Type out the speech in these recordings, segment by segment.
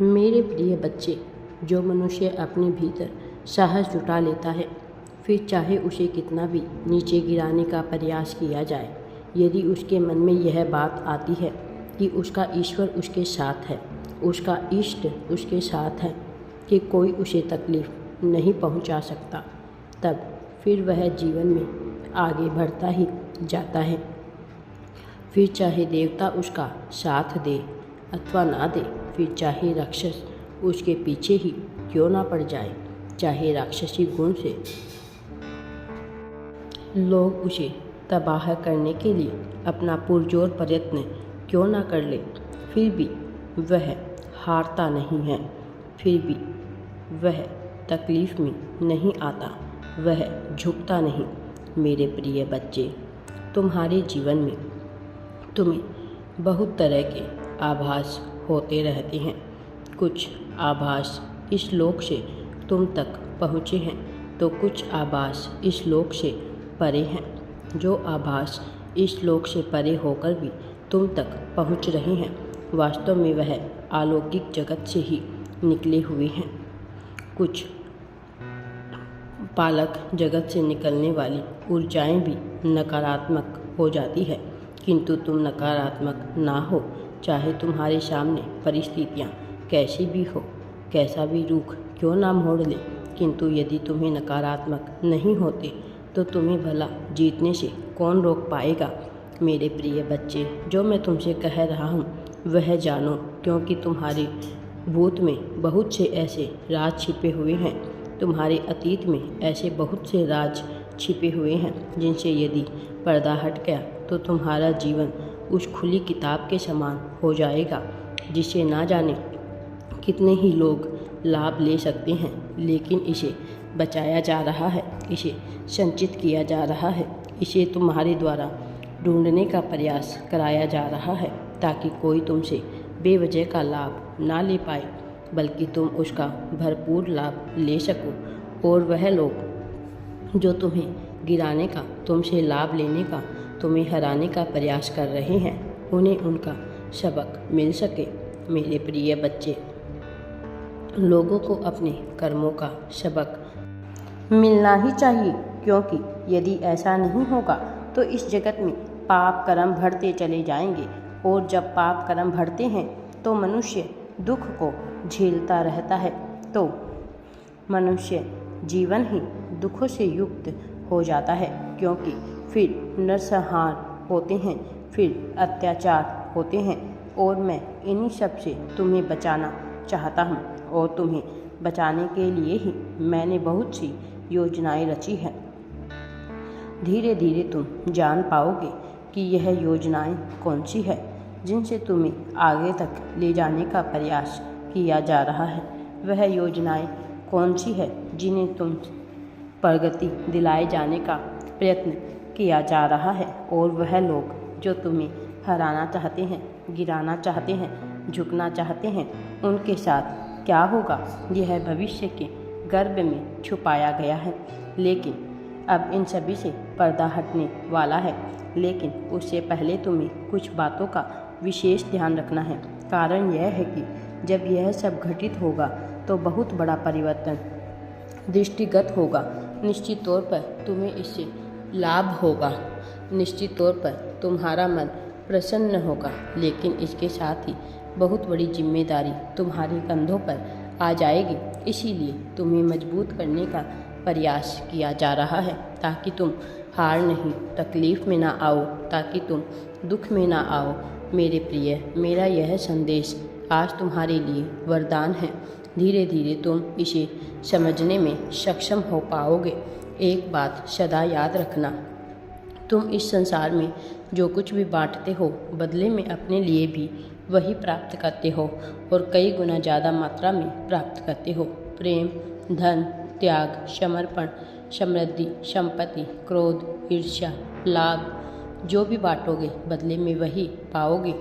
मेरे प्रिय बच्चे, जो मनुष्य अपने भीतर साहस जुटा लेता है, फिर चाहे उसे कितना भी नीचे गिराने का प्रयास किया जाए, यदि उसके मन में यह बात आती है कि उसका ईश्वर उसके साथ है, उसका इष्ट उसके साथ है, कि कोई उसे तकलीफ़ नहीं पहुंचा सकता, तब फिर वह जीवन में आगे बढ़ता ही जाता है। फिर चाहे देवता उसका साथ दे अथवा ना दे, फिर चाहे राक्षस उसके पीछे ही क्यों ना पड़ जाए, चाहे राक्षसी गुण से लोग उसे तबाह करने के लिए अपना पुरजोर प्रयत्न क्यों ना कर ले, फिर भी वह हारता नहीं है, फिर भी वह तकलीफ़ में नहीं आता, वह झुकता नहीं। मेरे प्रिय बच्चे, तुम्हारे जीवन में तुम्हें बहुत तरह के आभास होते रहते हैं। कुछ आभास इस लोक से तुम तक पहुँचे हैं, तो कुछ आभास इस लोक से परे हैं। जो आभास इस लोक से परे होकर भी तुम तक पहुँच रहे हैं, वास्तव में वह अलौकिक जगत से ही निकले हुए हैं। कुछ पालक जगत से निकलने वाली ऊर्जाएं भी नकारात्मक हो जाती है, किंतु तुम नकारात्मक ना हो। चाहे तुम्हारे सामने परिस्थितियाँ कैसी भी हो, कैसा भी रुख क्यों ना मोड़ ले, किंतु यदि तुम्हें नकारात्मक नहीं होते तो तुम्हें भला जीतने से कौन रोक पाएगा। मेरे प्रिय बच्चे, जो मैं तुमसे कह रहा हूँ वह जानो, क्योंकि तुम्हारे भूत में बहुत से ऐसे राज छिपे हुए हैं, तुम्हारे अतीत में ऐसे बहुत से राज छिपे हुए हैं जिनसे यदि पर्दा हट गया तो तुम्हारा जीवन उस खुली किताब के समान हो जाएगा, जिसे ना जाने कितने ही लोग लाभ ले सकते हैं, लेकिन इसे बचाया जा रहा है, इसे संचित किया जा रहा है, इसे तुम्हारे द्वारा ढूंढने का प्रयास कराया जा रहा है, ताकि कोई तुमसे बेवजह का लाभ ना ले पाए, बल्कि तुम उसका भरपूर लाभ ले सको। और वह लोग जो तुम्हें गिराने का, तुमसे लाभ लेने का, तुम्हें हराने का प्रयास कर रहे हैं, उन्हें उनका सबक मिल सके। मेरे प्रिय बच्चे, लोगों को अपने कर्मों का सबक मिलना ही चाहिए, क्योंकि यदि ऐसा नहीं होगा तो इस जगत में पाप कर्म बढ़ते चले जाएंगे, और जब पाप कर्म बढ़ते हैं तो मनुष्य दुख को झेलता रहता है, तो मनुष्य जीवन ही दुखों से युक्त हो जाता है, क्योंकि फिर नरसंहार होते हैं, फिर अत्याचार होते हैं। और मैं इन्हीं सब से तुम्हें बचाना चाहता हूँ, और तुम्हें बचाने के लिए ही मैंने बहुत सी योजनाएं रची हैं। धीरे धीरे तुम जान पाओगे कि यह योजनाएं कौन सी है, जिनसे तुम्हें आगे तक ले जाने का प्रयास किया जा रहा है। वह योजनाएं कौन सी है जिन्हें तुम प्रगति दिलाए जाने का प्रयत्न किया जा रहा है, और वह लोग जो तुम्हें हराना चाहते हैं, गिराना चाहते हैं, झुकना चाहते हैं, उनके साथ क्या होगा, यह भविष्य के गर्भ में छुपाया गया है। लेकिन अब इन सभी से पर्दा हटने वाला है, लेकिन उससे पहले तुम्हें कुछ बातों का विशेष ध्यान रखना है। कारण यह है कि जब यह सब घटित होगा तो बहुत बड़ा परिवर्तन दृष्टिगत होगा। निश्चित तौर पर तुम्हें इससे लाभ होगा, निश्चित तौर पर तुम्हारा मन प्रसन्न होगा, लेकिन इसके साथ ही बहुत बड़ी जिम्मेदारी तुम्हारे कंधों पर आ जाएगी। इसीलिए तुम्हें मजबूत करने का प्रयास किया जा रहा है, ताकि तुम हार नहीं, तकलीफ़ में ना आओ, ताकि तुम दुख में ना आओ। मेरे प्रिय, मेरा यह संदेश आज तुम्हारे लिए वरदान है। धीरे धीरे तुम इसे समझने में सक्षम हो पाओगे। एक बात सदा याद रखना, तुम इस संसार में जो कुछ भी बांटते हो, बदले में अपने लिए भी वही प्राप्त करते हो, और कई गुना ज़्यादा मात्रा में प्राप्त करते हो। प्रेम, धन, त्याग, समर्पण, समृद्धि, संपत्ति, क्रोध, ईर्ष्या, लाभ, जो भी बांटोगे बदले में वही पाओगे।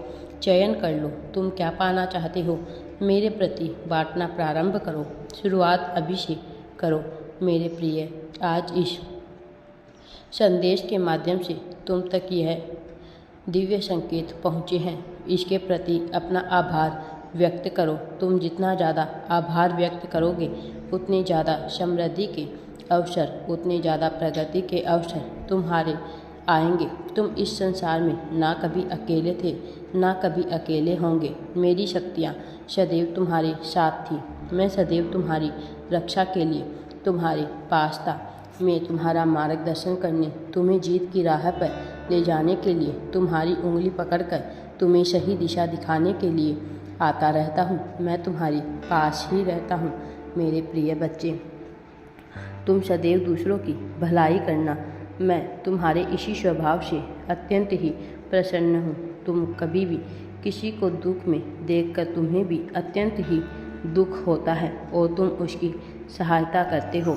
चयन कर लो, तुम क्या पाना चाहते हो। मेरे प्रति बांटना प्रारंभ करो, शुरुआत अभी से करो। मेरे प्रिय, आज इस संदेश के माध्यम से तुम तक यह दिव्य संकेत पहुँचे हैं, इसके प्रति अपना आभार व्यक्त करो। तुम जितना ज़्यादा आभार व्यक्त करोगे उतने ज़्यादा समृद्धि के अवसर, उतने ज़्यादा प्रगति के अवसर तुम्हारे आएंगे। तुम इस संसार में ना कभी अकेले थे, ना कभी अकेले होंगे। मेरी शक्तियाँ सदैव तुम्हारे साथ थी। मैं सदैव तुम्हारी रक्षा के लिए तुम्हारे पास था। मैं तुम्हारा मार्गदर्शन करने, तुम्हें जीत की राह पर ले जाने के लिए, तुम्हारी उंगली पकड़कर तुम्हें सही दिशा दिखाने के लिए आता रहता हूँ। मैं तुम्हारी पास ही रहता हूँ। मेरे प्रिय बच्चे, तुम सदैव दूसरों की भलाई करना, मैं तुम्हारे इसी स्वभाव से अत्यंत ही प्रसन्न हूँ। तुम कभी भी किसी को दुख में देखकर तुम्हें भी अत्यंत ही दुख होता है और तुम उसकी सहायता करते हो।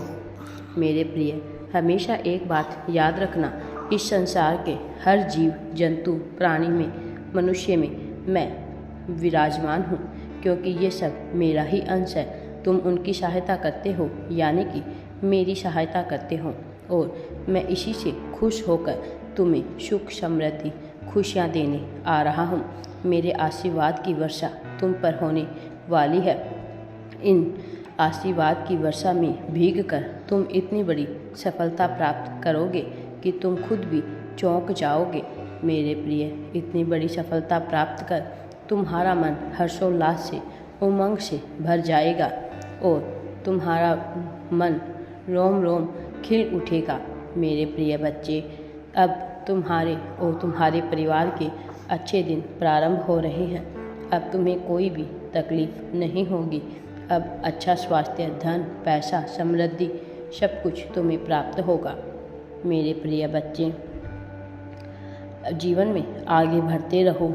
मेरे प्रिय, हमेशा एक बात याद रखना, इस संसार के हर जीव जंतु प्राणी में, मनुष्य में मैं विराजमान हूँ, क्योंकि ये सब मेरा ही अंश है। तुम उनकी सहायता करते हो, यानी कि मेरी सहायता करते हो, और मैं इसी से खुश होकर तुम्हें सुख, समृद्धि, खुशियाँ देने आ रहा हूँ। मेरे आशीर्वाद की वर्षा तुम पर होने वाली है। इन आशीर्वाद की वर्षा में भीगकर तुम इतनी बड़ी सफलता प्राप्त करोगे कि तुम खुद भी चौंक जाओगे। मेरे प्रिय, इतनी बड़ी सफलता प्राप्त कर तुम्हारा मन हर्षोल्लास से, उमंग से भर जाएगा और तुम्हारा मन रोम रोम खिल उठेगा। मेरे प्रिय बच्चे, अब तुम्हारे और तुम्हारे परिवार के अच्छे दिन प्रारंभ हो रहे हैं। अब तुम्हें कोई भी तकलीफ नहीं होगी। अब अच्छा स्वास्थ्य, धन, पैसा, समृद्धि सब कुछ तुम्हें प्राप्त होगा। मेरे प्रिय बच्चे, जीवन में आगे बढ़ते रहो।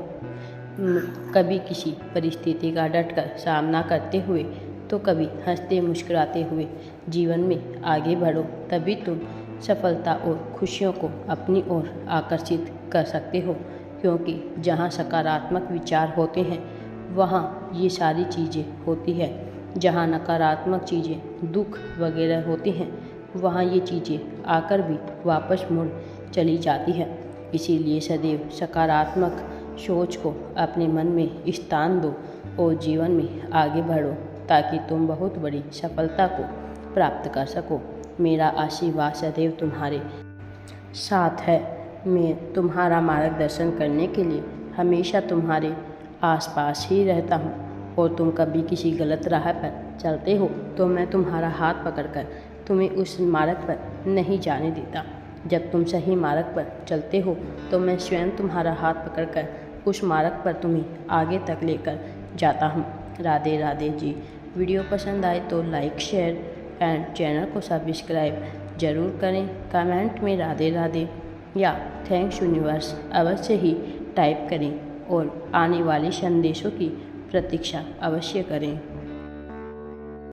कभी किसी परिस्थिति का डटकर सामना करते हुए, तो कभी हंसते मुस्कुराते हुए जीवन में आगे बढ़ो। तभी तुम सफलता और खुशियों को अपनी ओर आकर्षित कर सकते हो, क्योंकि जहाँ सकारात्मक विचार होते हैं वहाँ ये सारी चीज़ें होती है। जहाँ नकारात्मक चीज़ें, दुख वगैरह होती हैं, वहाँ ये चीज़ें आकर भी वापस मुड़ चली जाती है। इसीलिए सदैव सकारात्मक सोच को अपने मन में स्थान दो और जीवन में आगे बढ़ो, ताकि तुम बहुत बड़ी सफलता को प्राप्त कर सको। मेरा आशीर्वाद सदैव तुम्हारे साथ है। मैं तुम्हारा मार्गदर्शन करने के लिए हमेशा तुम्हारे आसपास ही रहता हूँ, और तुम कभी किसी गलत राह पर चलते हो तो मैं तुम्हारा हाथ पकड़कर तुम्हें उस मार्ग पर नहीं जाने देता। जब तुम सही मार्ग पर चलते हो तो मैं स्वयं तुम्हारा हाथ पकड़कर उस मार्ग पर तुम्हें आगे तक लेकर जाता हूँ। राधे राधे जी। वीडियो पसंद आए तो लाइक, शेयर एंड चैनल को सब्सक्राइब ज़रूर करें। कमेंट में राधे राधे या थैंक्स यूनिवर्स अवश्य ही टाइप करें और आने वाले संदेशों की प्रतीक्षा अवश्य करें।